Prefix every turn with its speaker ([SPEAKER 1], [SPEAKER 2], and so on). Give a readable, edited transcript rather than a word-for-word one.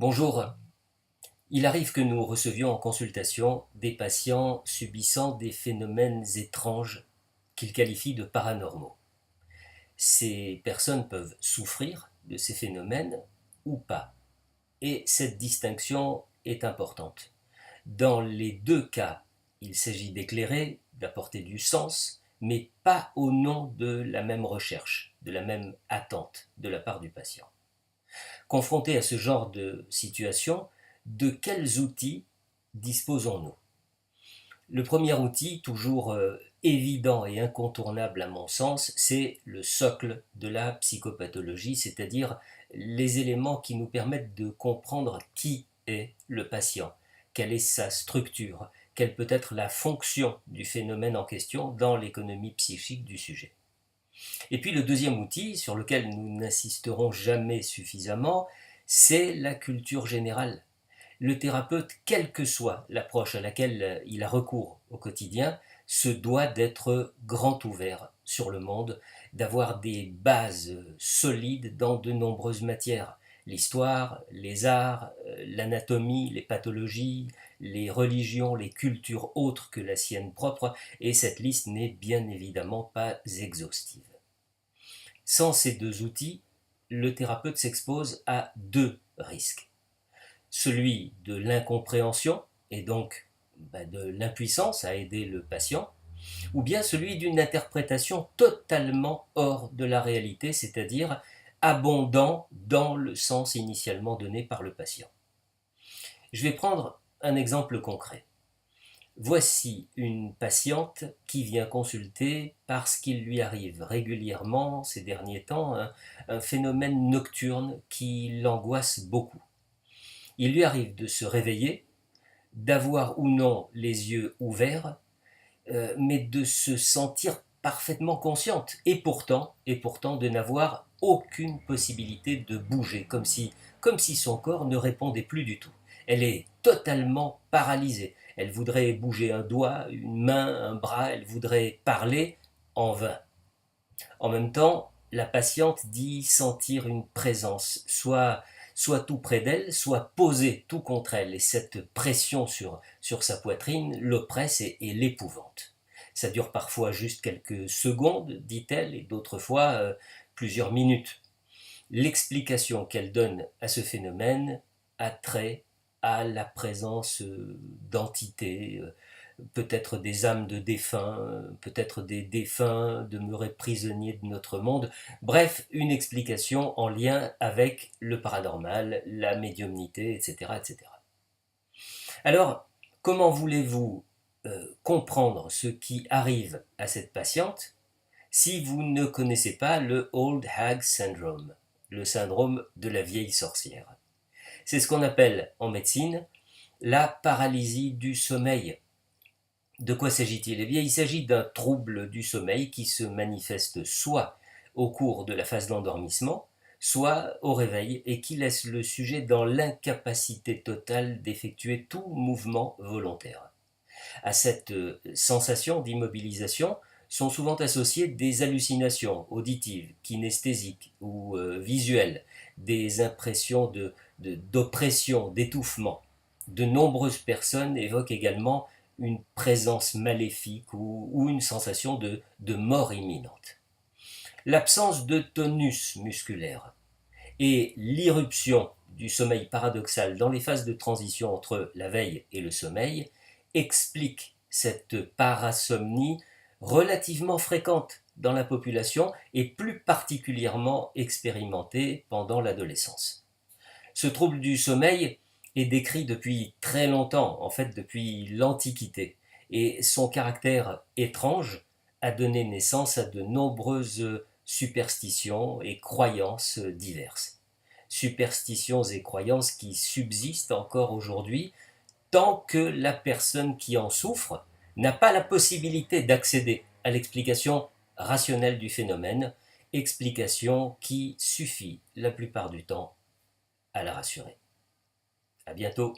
[SPEAKER 1] Bonjour. Il arrive que nous recevions en consultation des patients subissant des phénomènes étranges qu'ils qualifient de paranormaux. Ces personnes peuvent souffrir de ces phénomènes ou pas. Et cette distinction est importante. Dans les deux cas, il s'agit d'éclairer, d'apporter du sens, mais pas au nom de la même recherche, de la même attente de la part du patient. Confronté à ce genre de situation, de quels outils disposons-nous? Le premier outil, toujours évident et incontournable à mon sens, c'est le socle de la psychopathologie, c'est-à-dire les éléments qui nous permettent de comprendre qui est le patient, quelle est sa structure, quelle peut être la fonction du phénomène en question dans l'économie psychique du sujet. Et puis le deuxième outil, sur lequel nous n'insisterons jamais suffisamment, c'est la culture générale. Le thérapeute, quelle que soit l'approche à laquelle il a recours au quotidien, se doit d'être grand ouvert sur le monde, d'avoir des bases solides dans de nombreuses matières. L'histoire, les arts, l'anatomie, les pathologies, les religions, les cultures autres que la sienne propre, et cette liste n'est bien évidemment pas exhaustive. Sans ces deux outils, le thérapeute s'expose à deux risques. Celui de l'incompréhension et donc de l'impuissance à aider le patient, ou bien celui d'une interprétation totalement hors de la réalité, c'est-à-dire abondant dans le sens initialement donné par le patient. Je vais prendre un exemple concret. Voici une patiente qui vient consulter parce qu'il lui arrive régulièrement ces derniers temps un phénomène nocturne qui l'angoisse beaucoup. Il lui arrive de se réveiller, d'avoir ou non les yeux ouverts, mais de se sentir parfaitement consciente et pourtant de n'avoir aucune possibilité de bouger, comme si son corps ne répondait plus du tout. Elle est totalement paralysée. Elle voudrait bouger un doigt, une main, un bras, elle voudrait parler en vain. En même temps, la patiente dit sentir une présence, soit tout près d'elle, soit posée tout contre elle. Et cette pression sur sa poitrine l'oppresse et l'épouvante. Ça dure parfois juste quelques secondes, dit-elle, et d'autres fois plusieurs minutes. L'explication qu'elle donne à ce phénomène a trait à la présence d'entités, peut-être des âmes de défunts, peut-être des défunts demeurés prisonniers de notre monde. Bref, une explication en lien avec le paranormal, la médiumnité, etc. etc. Alors, comment voulez-vous comprendre ce qui arrive à cette patiente si vous ne connaissez pas le Old Hag Syndrome, le syndrome de la vieille sorcière? C'est ce qu'on appelle en médecine la paralysie du sommeil. De quoi s'agit-il? Eh bien, il s'agit d'un trouble du sommeil qui se manifeste soit au cours de la phase d'endormissement, soit au réveil, et qui laisse le sujet dans l'incapacité totale d'effectuer tout mouvement volontaire. À cette sensation d'immobilisation sont souvent associées des hallucinations auditives, kinesthésiques ou visuelles, des impressions d'oppression, d'étouffement. De nombreuses personnes évoquent également une présence maléfique ou une sensation de mort imminente. L'absence de tonus musculaire et l'irruption du sommeil paradoxal dans les phases de transition entre la veille et le sommeil expliquent cette parasomnie relativement fréquente dans la population et plus particulièrement expérimentée pendant l'adolescence. Ce trouble du sommeil est décrit depuis très longtemps, en fait depuis l'Antiquité, et son caractère étrange a donné naissance à de nombreuses superstitions et croyances diverses. Superstitions et croyances qui subsistent encore aujourd'hui tant que la personne qui en souffre n'a pas la possibilité d'accéder à l'explication rationnelle du phénomène, explication qui suffit la plupart du temps à la rassurer. À bientôt.